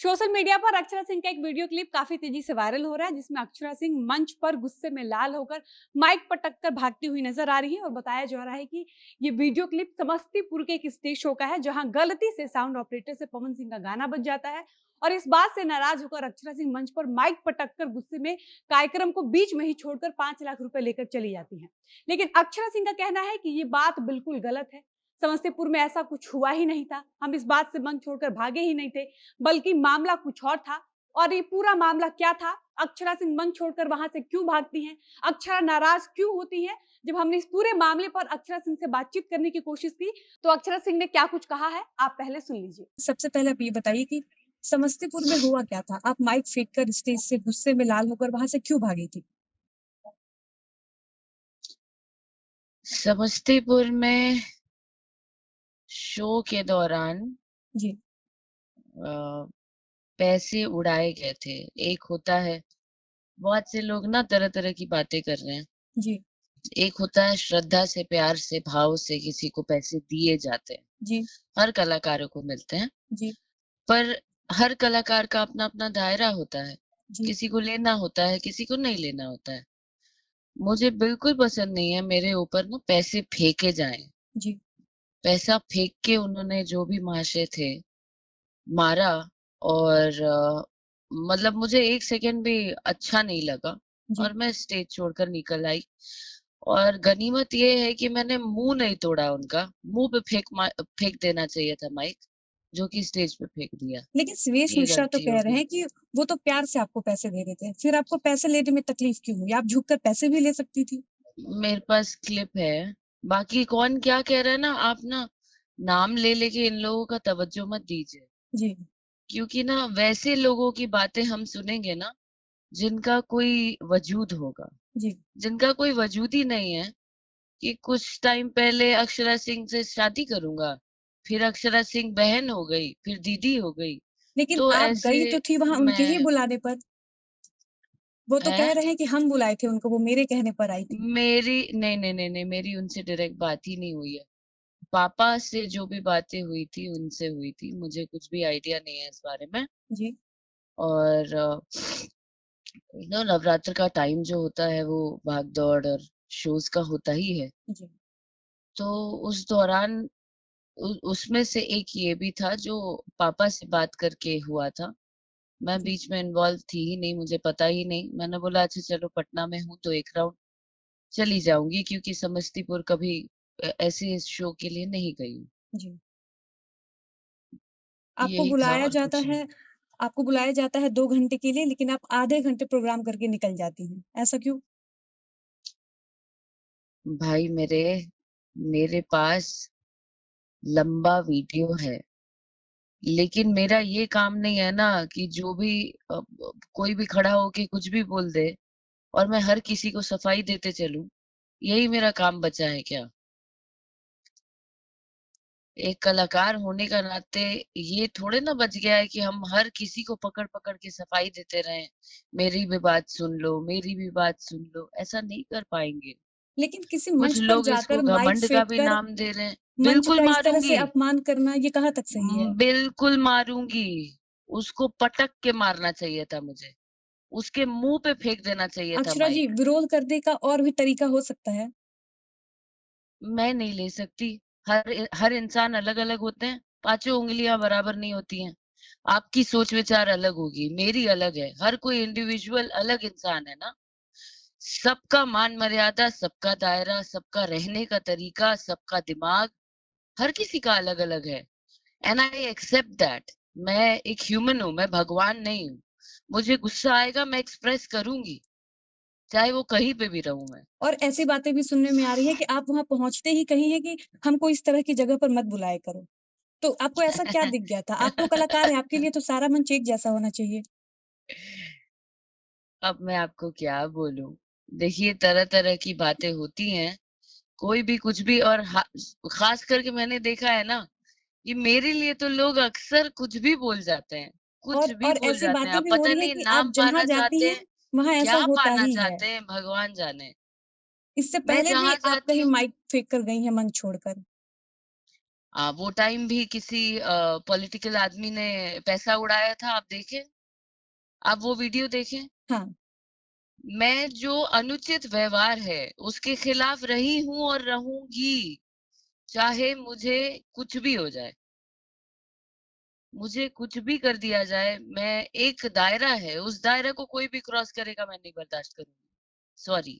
Social media पर अक्षरा सिंह का एक वीडियो क्लिप काफी तेजी से वायरल हो रहा है, जिसमें अक्षरा सिंह मंच पर गुस्से में लाल होकर माइक पटक कर भागती हुई नजर आ रही है। और बताया जा रहा है कि ये वीडियो क्लिप समस्तीपुर के एक स्टेज शो का है, जहां गलती से साउंड ऑपरेटर से पवन सिंह का गाना बज जाता है और इस बात से नाराज होकर अक्षरा सिंह मंच पर माइक पटक कर गुस्से में कार्यक्रम को बीच में ही छोड़कर 5 लाख रुपए लेकर चली जाती हैं। लेकिन अक्षरा सिंह का कहना है कि ये बात बिल्कुल गलत है। समस्तीपुर में ऐसा कुछ हुआ ही नहीं था, हम इस बात से मंच छोड़कर भागे ही नहीं थे, बल्कि मामला कुछ और था। और ये पूरा मामला क्या था, अक्षरा सिंह मंच छोड़कर वहां से क्यों भागती हैं, अक्षरा नाराज क्यों होती है। जब हमने इस पूरे मामले पर अक्षरा सिंह से बातचीत करने की कोशिश की, तो अक्षरा सिंह ने क्या कुछ कहा है, आप पहले सुन लीजिए। सबसे पहले आप ये बताइए कि समस्तीपुर में हुआ क्या था? आप माइक फेंक कर स्टेज से गुस्से में लाल होकर वहां से क्यों भागी थी? समस्तीपुर में शो के दौरान जी, पैसे उड़ाए गए थे। एक होता है, बहुत से लोग ना तरह-तरह की बातें कर रहे हैं। जी, एक होता है श्रद्धा से, प्यार से, भाव से किसी को पैसे दिए जाते हैं। जी, हर कलाकारों को मिलते हैं, जी, पर हर कलाकार का अपना-अपना दायरा होता है। जी, किसी को लेना होता है, किसी को नहीं लेना होता है। मुझे बिल्कुल पसंद नहीं है मेरे ऊपर ना पैसे फेंके जाएँ। जी, पैसा फेंक के उन्होंने जो भी महाशय थे मारा और मतलब मुझे 1 सेकंड भी अच्छा नहीं लगा जी। और मैं स्टेज छोड़कर निकल आई। और गनीमत ये है कि मैंने मुँह नहीं तोड़ा उनका, मुँह पे फेंक देना चाहिए था माइक, जो कि स्टेज पे फेंक दिया। लेकिन सुरेश ये मिश्रा तो गलती कह हो रहे गई। हैं कि वो तो प्यार से आपको पैसे दे रहे थे, फिर आपको पैसे लेने में तकलीफ क्यों हुई? आप झुककर पैसे भी ले सकती थी। मेरे पास क्लिप है, बाकी कौन क्या कह रहा है ना, आप ना नाम ले लेके इन लोगों का तवज्जो मत दीजिए, जी, क्योंकि ना वैसे लोगों की बातें हम सुनेंगे ना जिनका कोई वजूद होगा, जी। जिनका कोई वजूद ही नहीं है कि कुछ टाइम पहले अक्षरा सिंह से शादी करूँगा, फिर अक्षरा सिंह बहन हो गई, फिर दीदी हो गई, लेकिन तो आप गई ऐसे तो थी वहां उनके ही मैं बुलाने पर। वो तो कह हैं? रहे हैं कि हम बुलाए थे उनको, वो मेरे कहने पर आई थी। मेरी नहीं, नहीं, नहीं, नहीं, मेरी उनसे डायरेक्ट बात ही नहीं हुई है। पापा से जो भी बातें हुई थी, उनसे हुई थी, मुझे कुछ भी आइडिया नहीं है इस बारे में। जी, और नवरात्र का टाइम जो होता है वो भाग-दौड़ और शोज़ का होता ही है। जी, तो उस दौरान उसमें से एक ये भी था जो पापा से बात करके हुआ था। मैं जी। बीच में इन्वॉल्व थी ही नहीं, मुझे पता ही नहीं। मैंने बोला अच्छा चलो पटना में हूँ तो 1 राउंड चली जाऊँगी, क्योंकि समस्तीपुर कभी ऐसे शो के लिए नहीं गई हूँ। जी। यही था और कुछ नहीं। आपको बुलाया जाता है 2 घंटे के लिए, लेकिन आप आधे घंटे प्रोग्राम करके निकल जाती हैं। ऐसा क्यों? भाई मेरे पास लंबा वीडियो है, लेकिन मेरा ये काम नहीं है ना कि जो भी कोई भी खड़ा होके कुछ भी बोल दे और मैं हर किसी को सफाई देते चलूँ, यही मेरा काम बचा है क्या? एक कलाकार होने का नाते ये थोड़े ना बच गया है कि हम हर किसी को पकड़-पकड़ के सफाई देते रहें। मेरी भी बात सुन लो, मेरी भी बात सुन लो, ऐसा नहीं कर पाएँगे। लेकिन किसी कुछ मंच पर लोग इसको जाकर माइक घमंड का फेंक भी कर नाम दे रहे हैं। मंच बिल्कुल का इस तरह से मारूँगी, अपमान करना ये कहाँ तक सही है? बिल्कुल मारूँगी। उसको पटक के मारना चाहिए था मुझे। उसके मुँह पे फेंक देना चाहिए था अक्षरा जी, माइक। विरोध करने का और भी तरीका हो सकता है। मैं नहीं ले सकती। हर इंसान अलग-अलग होते हैं, पाँचों उँगलियाँ बराबर नहीं होती हैं। आपकी सोच-विचार अलग होगी, मेरी अलग है। हर कोई इंडिविजुअल अलग इंसान है ना। सबका मान-मर्यादा, सबका दायरा, सबका रहने का तरीका, सबका दिमाग, हर किसी का अलग-अलग है। And I accept that. मैं एक ह्यूमन हूँ, मैं भगवान नहीं हूँ। मुझे गुस्सा आएगा, मैं एक्सप्रेस करूँगी, चाहे वो कहीं पे भी रहूँ मैं। और ऐसी बातें भी सुनने में आ रही है कि आप वहाँ पहुँचते ही कही हैं कि हमको इस तरह की जगह पर मत बुलाया करो। तो आपको ऐसा क्या दिख गया था? आप तो कलाकार हैं, आपके लिए तो सारा मंच एक जैसा होना चाहिए। अब मैं आपको क्या बोलूँ? देखिए, तरह-तरह की बातें होती हैं, कोई भी कुछ भी। और ख़ास करके मैंने देखा है ना, कि मेरे लिए तो लोग अक्सर कुछ भी बोल जाते हैं, कुछ भी और बोल ऐसी जाते हैं। बातें अब भी हो पता रही है नहीं कि आप नाम जहाँ पाना जाती चाहते हैं, हैं, वहाँ ऐसा क्या होता पाना ही है। चाहते हैं, भगवान जाने। इससे मैं पहले भी जहाँ आप जाती कहीं हूँ माइक फेंक कर गई हैं मंच छोड़कर। वो टाइम भी किसी पॉलिटिकल आदमी ने पैसा उड़ाया था, आप देखें, आप वो वीडियो देखें। हाँ, मैं जो अनुचित व्यवहार है उसके खिलाफ रही हूँ और रहूंगी, चाहे मुझे कुछ भी हो जाए, मुझे कुछ भी कर दिया जाए। मैं एक दायरा है, उस दायरा को कोई भी क्रॉस करेगा, मैं नहीं बर्दाश्त करूंगी। सॉरी।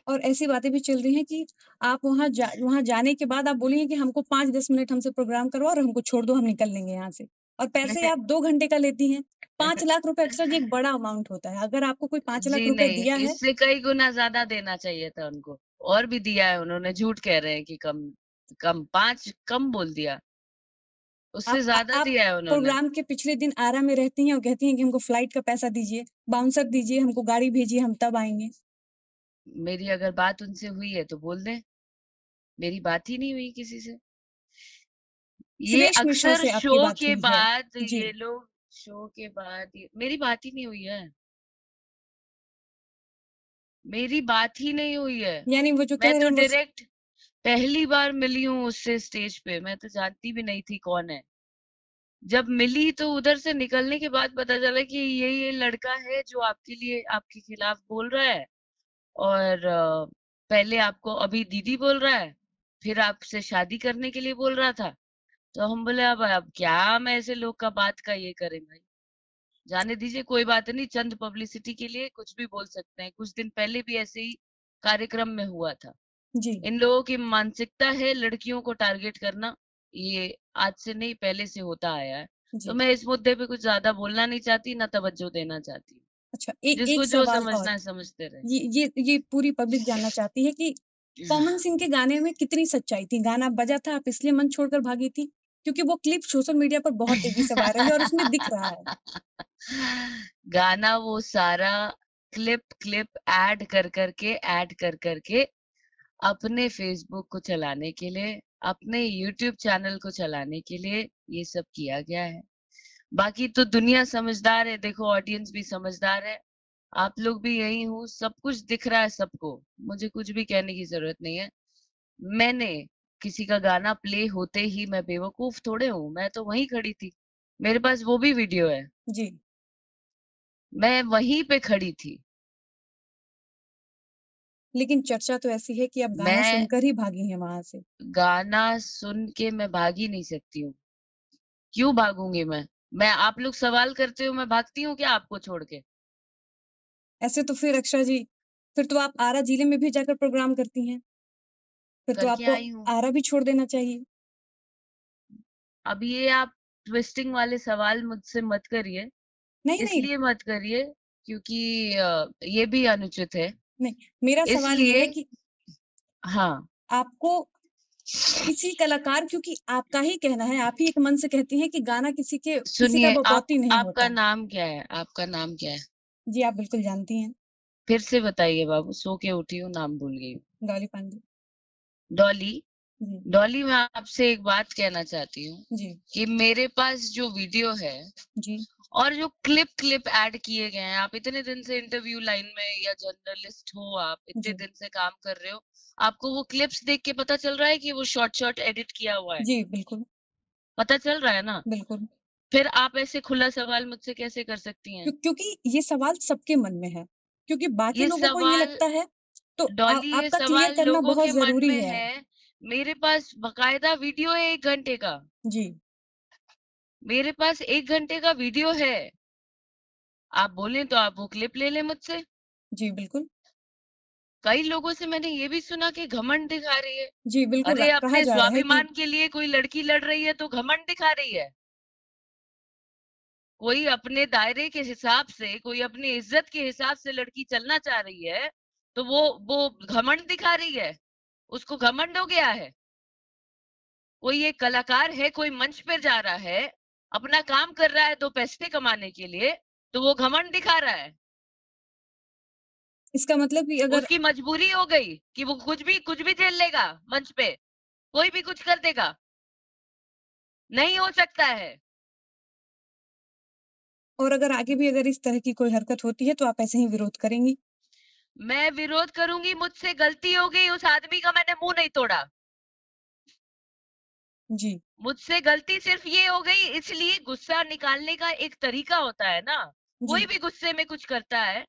और ऐसी बातें भी चल रही हैं कि आप वहाँ जाने के बाद आप बोलेंगे कि हमको 5-10 मिनट हमसे प्रोग्राम करवाओ और हमको छोड़ दो, हम निकल लेंगे यहाँ से। और पैसे आप 2 घंटे का लेती हैं। 5 लाख रुपए अक्सर जी एक बड़ा अमाउंट होता है। अगर आपको कोई 5 लाख जी रुपए नहीं, दिया है, इससे कई गुना ज्यादा देना चाहिए था उनको, और भी दिया है उन्होंने। झूठ कह रहे हैं कि कम। कम 5 कम बोल दिया, उससे ज्यादा आप दिया है उन्होंने। प्रोग्राम के पिछले दिन आरा में रहती हैं और कहती हैं कि हमको फ्लाइट का पैसा दीजिए, बाउंसर दीजिए, हमको गाड़ी भेजिए, हम तब आएँगे। मेरी अगर बात उनसे हुई है तो बोल दें, मेरी बात ही नहीं हुई किसी से। ये सुरेश मिश्रा अक्सर से आपकी शो बात के हुई है। बाद जी, ये लोग, शो के बाद मेरी बात ही नहीं हुई है, मेरी बात ही नहीं हुई है। यानी वो जो मैं कह रहे तो हैं वो डायरेक्ट पहली बार मिली हूँ उससे स्टेज पे, मैं तो जानती भी नहीं थी कौन है। जब मिली तो उधर से निकलने के बाद पता चला कि ये लड़का है जो आपके लिए, आपके खिलाफ बोल रहा है। और पहले आपको अभी दीदी बोल रहा है, फिर आपसे शादी करने के लिए बोल रहा था। तो हम बोले अब क्या हम ऐसे लोग का बात का ये करें भाई, जाने दीजिए, कोई बात नहीं। चंद पब्लिसिटी के लिए कुछ भी बोल सकते हैं। कुछ दिन पहले भी ऐसे ही कार्यक्रम में हुआ था। जी, इन लोगों की मानसिकता है लड़कियों को टारगेट करना, ये आज से नहीं पहले से होता आया है। तो जी। मैं इस मुद्दे पे कुछ ज्यादा बोलना नहीं चाहती, ना तवज्जो देना चाहती हूँ। अच्छा, जिसको एक जो सवाल और। समझना है समझते रहे। ये पूरी पब्लिक जानना चाहती है कि पवन सिंह के गाने में कितनी सच्चाई थी? गाना बजा था, आप इसलिए मंच छोड़कर भागी थी? क्योंकि वो क्लिप सोशल मीडिया पर बहुत तेज़ी से वायरल है और उसमें दिख रहा है। गाना वो सारा क्लिप क्लिप ऐड कर करके अपने फेसबुक को चलाने के लिए, अपने यूट्यूब चैनल को चलाने के लिए ये सब किया गया है। बाकी तो दुनिया समझदार है, देखो ऑडियंस भी समझदार है, आप लोग भी यही हो, सब कुछ दिख रहा है सबको। मुझे कुछ भी कहने की जरूरत नहीं है। मैंने किसी का गाना प्ले होते ही, मैं बेवकूफ थोड़े हूँ, मैं तो वहीं खड़ी थी, मेरे पास वो भी वीडियो है, जी, मैं वहीं पे खड़ी थी। लेकिन चर्चा तो ऐसी है कि आप गाना मैं सुनकर ही भागी हैं वहाँ से। गाना सुन के मैं भाग ही नहीं सकती हूँ। क्यों भागूंगी मैं? आप लोग सवाल करते हो, मैं भागती हूँ क्या आपको छोड़ के? ऐसे तो फिर अक्षरा जी, फिर तो आप आरा जिले में भी जाकर प्रोग्राम करती हैं। फिर तो करके आपको आई हूँ। आरा भी छोड़ देना चाहिए। अब ये आप ट्विस्टिंग वाले सवाल मुझसे मत करिए। नहीं, नहीं, इसलिए मत करिए क्योंकि ये भी अनुचित है। नहीं, मेरा सवाल ये इसलिए है कि हाँ। आपको किसी कलाकार, क्योंकि आपका ही कहना है, आप ही एक मन से कहती हैं कि गाना किसी का सुनिए, बकौती नहीं आपका होता। नाम क्या है? आपका नाम क्या है? जी, आप बिल्कुल जानती हैं, फिर से बताइए बाबू, सो के उठी हूँ, नाम भूल गई हूँ। डॉली पांडे। डॉली। जी, डॉली, मैं आपसे एक बात कहना चाहती हूँ जी, कि मेरे पास जो वीडियो है जी, और जो क्लिप क्लिप ऐड किए गए हैं, आप इतने दिन से इंटरव्यू लाइन में या जर्नलिस्ट हो, आप इतने जी, दिन से काम कर रहे हो, आपको वो क्लिप्स देख के पता चल रहा है कि वो शॉर्ट शॉर्ट एडिट किया हुआ है? जी, बिल्कुल, पता चल रहा है ना? बिल्कुल। फिर आप ऐसे खुला सवाल मुझसे कैसे कर सकती हैं? क्योंकि ये सवाल सबके मन में है, क्योंकि बाकी ये लोगों को ये सवाल, लगता है, तो डॉली, ये आपका क्लियर सवाल करना लोगों बहुत के मन ज़रूरी में है। है। मेरे पास बकायदा वीडियो है 1 घंटे का। जी, मेरे पास 1 घंटे का वीडियो है। आप बोलें तो आप वो क्लिप ले लें मुझसे। जी, बिल्कुल। कई लोगों से मैंने ये भी सुना कि घमंड दिखा रही है। जी, बिल्कुल, अरे कहा अपने जा रहा है कि स्वाभिमान के लिए कोई लड़की लड़ रही है तो घमंड दिखा रही है। कोई अपने दायरे के हिसाब से, कोई अपनी इज्जत के हिसाब से लड़की चलना चाह रही है, तो वो घमंड दिखा रही है। उसको घमंड हो गया है। कोई एक कलाकार है, कोई मंच पे जा रहा है, अपना काम कर रहा है 2 पैसे कमाने के लिए, तो वो घमंड दिखा रहा है। इसका मतलब कि अगर उसकी मजबूरी हो गई कि वो कुछ भी झेल लेगा मंच पे, कोई भी कुछ कर देगा। नहीं हो सकता है। और अगर आगे भी अगर इस तरह की कोई हरकत होती है, तो आप ऐसे ही विरोध करेंगी? मैं विरोध करूंगी, मुझसे गलती हो गई, उस आदमी का मैंने मुंह नहीं तोड़ा। जी, मुझसे गलती सिर्फ ये हो गई, इसलिए गुस्सा निकालने का एक तरीका होता है ना। कोई जी। भी गुस्से में कुछ करता है,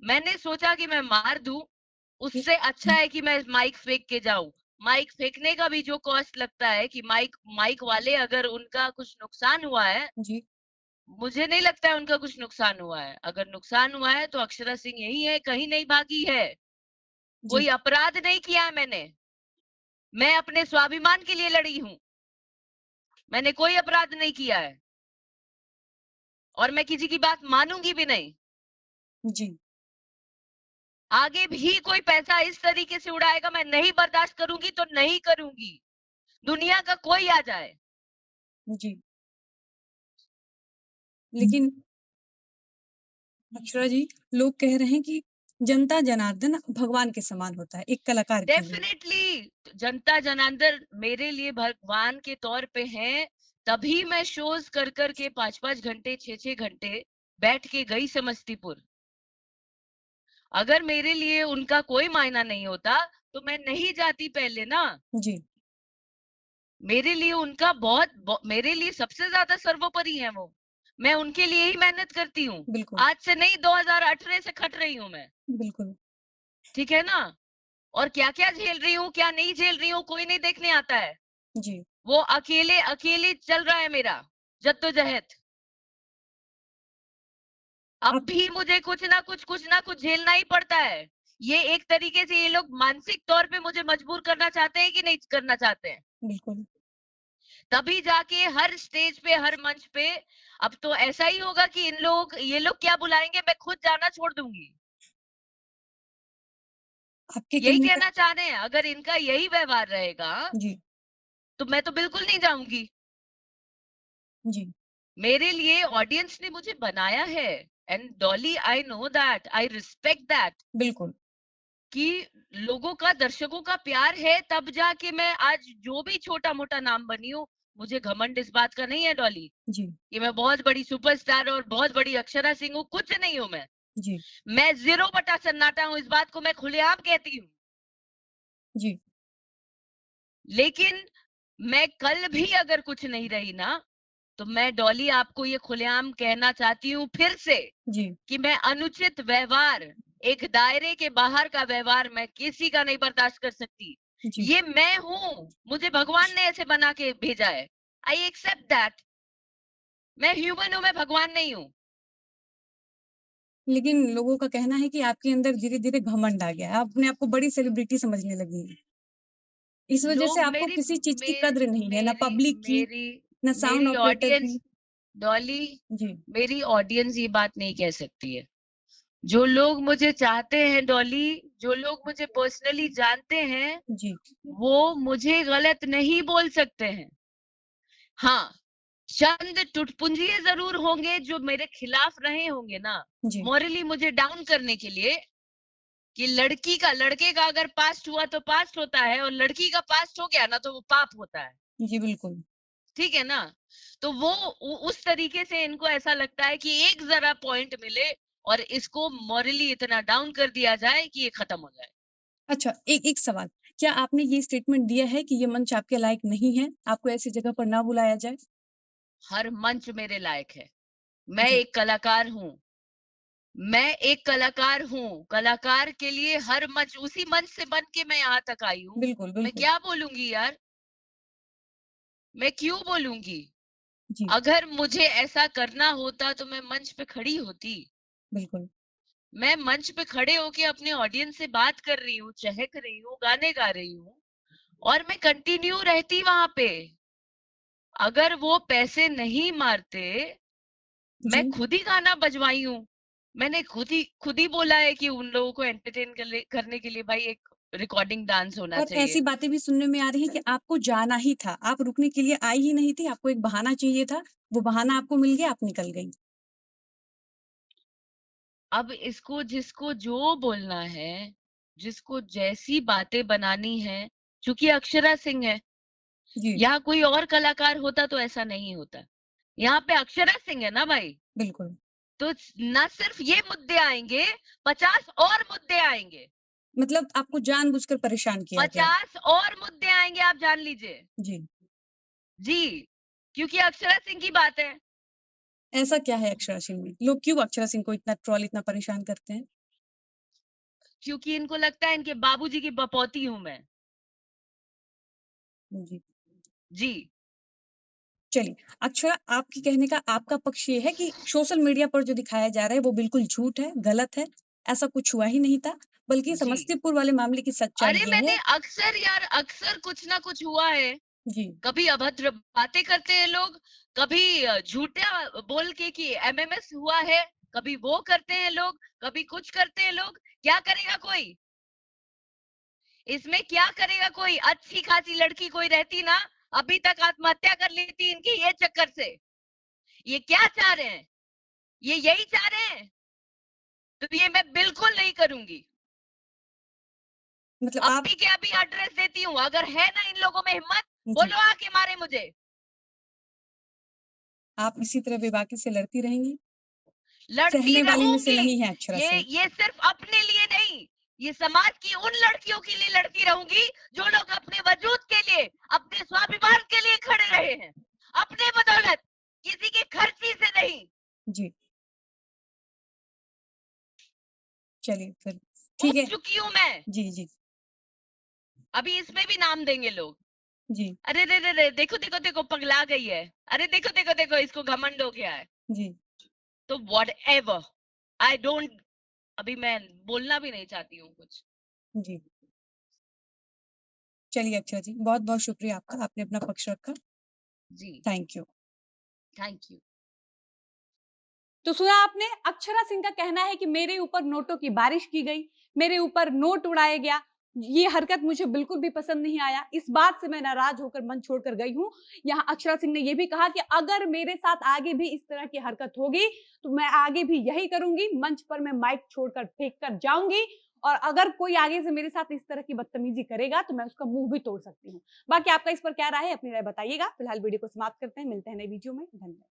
मैंने सोचा कि मैं मार दूं, ये उससे अच्छा है कि मैं माइक फेंक के जाऊं। माइक फेंकने का भी जो कॉस्ट लगता है कि माइक माइक वाले अगर उनका कुछ नुकसान हुआ है, जी, मुझे नहीं लगता है उनका कुछ नुकसान हुआ है। अगर नुकसान हुआ है तो अक्षरा सिंह यही है, कहीं नहीं भागी है। जी, कोई अपराध नहीं किया है मैंने। मैं अपने स्वाभिमान के लिए लड़ी हूँ। मैंने कोई अपराध नहीं किया है और मैं किसी की बात मानूंगी भी नहीं। जी, आगे भी कोई पैसा इस तरीके से उड़ाएगा, मैं नहीं बर्दाश्त करूंगी तो नहीं करूंगी। दुनिया का कोई आ जाए। जी। लेकिन अक्षरा जी, लोग कह रहे हैं कि जनता जनार्दन भगवान के समान होता है, एक कलाकार के लिए। डेफिनेटली जनता जनार्दन मेरे लिए भगवान के तौर पे हैं। तभी मैं शोज कर कर के 5-5 घंटे 6-6 घंटे बैठ के गई समस्तीपुर। अगर मेरे लिए उनका कोई मायना नहीं होता तो मैं नहीं जाती पहले ना। जी, मेरे लिए उनका मेरे लिए सबसे ज्यादा सर्वोपरि है वो। मैं उनके लिए ही मेहनत करती हूँ। बिल्कुल, आज से नहीं, 2018 से खट रही हूँ मैं। बिल्कुल। ठीक है ना। और क्या क्या झेल रही हूँ, क्या नहीं झेल रही हूँ, कोई नहीं देखने आता है। जी, वो अकेले अकेले चल रहा है मेरा जद्दोजहद। अब आप भी मुझे कुछ ना कुछ झेलना ही पड़ता है। ये एक तरीके से ये लोग मानसिक तौर पे मुझे मजबूर करना चाहते हैं कि नहीं करना चाहते हैं। बिल्कुल, तभी जाके हर स्टेज पे, हर मंच पे अब तो ऐसा ही होगा कि ये लोग क्या बुलाएंगे, मैं खुद जाना छोड़ दूंगी। आपके यही कहने का कहना चाह रहे हैं, अगर इनका यही व्यवहार रहेगा जी, तो मैं तो बिल्कुल नहीं जाऊंगी। जी, मेरे लिए ऑडियंस ने मुझे बनाया है। And Dolly, I know that, I respect that बिल्कुल, कि लोगों का, दर्शकों का प्यार है, तब जाके मैं आज जो भी छोटा मोटा नाम बनी हूँ। मुझे घमंड इस बात का नहीं है डॉली जी, कि मैं बहुत बड़ी सुपरस्टार और बहुत बड़ी अक्षरा सिंह हूँ, कुछ नहीं हूँ मैं। जी, मैं 0 बटा सन्नाटा हूँ, इस बात को मैं खुलेआम कहती हूँ। जी, लेकिन मैं कल भी अगर कुछ नहीं रही ना, तो मैं डॉली आपको ये खुलेआम कहना चाहती हूँ फिर से जी, कि मैं अनुचित व्यवहार, एक दायरे के बाहर का व्यवहार मैं किसी का नहीं बर्दाश्त कर सकती। जी। ये मैं हूं, मुझे भगवान ने ऐसे बना के भेजा है। I accept that. मैं ह्यूमन हूं, मैं भगवान नहीं हूं। लेकिन लोगों का कहना है कि आपके अंदर धीरे-धीरे घमंड आ गया है, आप अपने आप को बड़ी सेलिब्रिटी समझने लगी हैं। इस वजह से लोग आपको मेरी किसी चीज़ की मेरी कद्र नहीं है, ना मेरी पब्लिक की, मेरी ना साउंड मेरी ऑपरेटर ऑडियंस, की। डॉली, जी, मेरी ऑडियंस ये बात नहीं कह सकती है। जो लोग मुझे चाहते हैं डॉली, जो लोग मुझे पर्सनली जानते हैं, जी, वो मुझे गलत नहीं बोल सकते हैं। हाँ, चंद टुटपुंजिये जरूर होंगे जो मेरे खिलाफ रहे होंगे ना, जी, मॉरली मुझे डाउन करने के लिए, कि लड़के का अगर पास्ट हुआ तो पास्ट होता है और लड़की का पास्ट हो गया ना तो वो पाप होता है। जी, बिल्कुल। ठीक है ना। तो वो उस तरीके से इनको ऐसा लगता है कि एक जरा पॉइंट मिले और इसको मॉरली इतना डाउन कर दिया जाए कि ये खत्म हो जाए। अच्छा, एक एक सवाल, क्या आपने ये स्टेटमेंट दिया है कि ये मंच आपके लायक नहीं है, आपको ऐसी जगह पर ना बुलाया जाए? हर मंच मेरे लायक है। मैं जी, एक कलाकार हूँ। मैं एक कलाकार हूँ। कलाकार के लिए हर मंच, उसी मंच से बन के मैं यहाँ तक आई हूँ। बिल्कुल, मैं बिल्कुल। क्या बोलूंगी यार, मैं क्यों बोलूंगी। जी, अगर मुझे ऐसा करना होता तो मैं मंच पे खड़ी होती। बिल्कुल। मैं मंच पे खड़े होके अपने ऑडियंस से बात कर रही हूँ, चहक रही हूँ, गाने गा रही हूँ और मैं कंटिन्यू रहती वहां पे। अगर वो पैसे नहीं मारते, मैं जी, खुद ही गाना बजवाई हूँ। मैंने खुद ही बोला है कि उन लोगों को एंटरटेन करने के लिए भाई एक रिकॉर्डिंग डांस होना और चाहिए। ऐसी बातें भी सुनने में आ रही हैं कि आपको जाना ही था, आप रुकने के लिए आई ही नहीं थी, आपको एक बहाना चाहिए था, वो बहाना आपको मिल गया, आप निकल गई। अब इसको जिसको जो बोलना है, जिसको जैसी बातें बनानी है, चूंकि अक्षरा सिंह है, जी, यहाँ कोई और कलाकार होता तो ऐसा नहीं होता। यहाँ पे अक्षरा सिंह है ना भाई। बिल्कुल। तो ना सिर्फ ये मुद्दे आएंगे, 50 और मुद्दे आएंगे। मतलब आपको जानबूझकर परेशान किया गया। 50 और मुद्दे आएंगे, आप जान लीजिए। जी, जी, क्योंकि अक्षरा सिंह की बात है। ऐसा क्या है अक्षरा सिंह में? लोग क्यों अक्षरा सिंह को इतना ट्रोल, इतना परेशान करते हैं? क्योंकि इनको लगता है इनके बाबूजी की बपौती हूँ मैं। जी। जी। चलिए, अक्षरा आपके कहने का आपका पक्ष ये है कि सोशल मीडिया पर जो दिखाया जा रहा है वो बिल्कुल झूठ है, गलत है, ऐसा कुछ हुआ ही नहीं था, बल्कि जी। समस्तीपुर वाले मामले की सच्चाई अरे ये मैंने है। अक्सर यार अक्सर कुछ ना कुछ हुआ है। जी, कभी अभद्र बातें करते हैं लोग, कभी झूठा बोल के कि एमएमएस हुआ है, कभी वो करते हैं लोग, कभी कुछ करते हैं लोग। क्या करेगा कोई? इसमें क्या करेगा कोई? अच्छी खासी लड़की कोई रहती ना, अभी तक आत्महत्या कर लेती इनके ये चक्कर से। ये क्या चाह रहे हैं? ये यही चाह रहे हैं? तो ये मैं बिल्कुल नहीं करूंगी। मतलब आप अभी के अभी एड्रेस देती हूँ, अगर है ना इन लोगों में हिम्मत, जी, बोलो आके मारे मुझे। आप इसी तरह बेबाकी से लड़ती रहेंगी? लड़ती सहने वाली में से रहूंगी। नहीं है अक्षरा सिंह। ये सिर्फ अपने लिए नहीं, ये समाज की उन लड़कियों के लिए लड़ती रहूंगी जो लोग अपने वजूद के लिए, अपने स्वाभिमान के लिए खड़े रहे हैं, अपने बदौलत, किसी के खर्ची से नहीं। जी, चलिए फिर ठीक उग है। चुकी हूं मैं। जी, जी, अभी इसमें भी नाम देंगे लोग। जी, अरे रे रे रे, देखो देखो देखो पगला गई है। अरे देखो देखो देखो इसको घमंड हो गया है। जी, तो वॉट एवर, आई डोंट, अभी मैं बोलना भी नहीं चाहती हूँ कुछ। जी। चलिए अक्षरा जी, बहुत-बहुत शुक्रिया आपका, आपने अपना पक्ष रखा। जी। Thank you. Thank you. तो सुना आपने, अक्षरा सिंह का कहना है कि मेरे ऊपर नोटों की बारिश की गई, मेरे ऊपर नोट उड़ाया गया, ये हरकत मुझे बिल्कुल भी पसंद नहीं आया, इस बात से मैं नाराज होकर मंच छोड़कर गई हूँ। यहाँ अक्षरा सिंह ने यह भी कहा कि अगर मेरे साथ आगे भी इस तरह की हरकत होगी तो मैं आगे भी यही करूंगी, मंच पर मैं माइक छोड़कर फेंक कर जाऊंगी, और अगर कोई आगे से मेरे साथ इस तरह की बदतमीजी करेगा तो मैं उसका मुंह भी तोड़ सकती हूँ। बाकी आपका इस पर क्या राय है, अपनी राय बताइएगा। फिलहाल वीडियो को समाप्त करते हैं, मिलते हैं नई वीडियो में। धन्यवाद।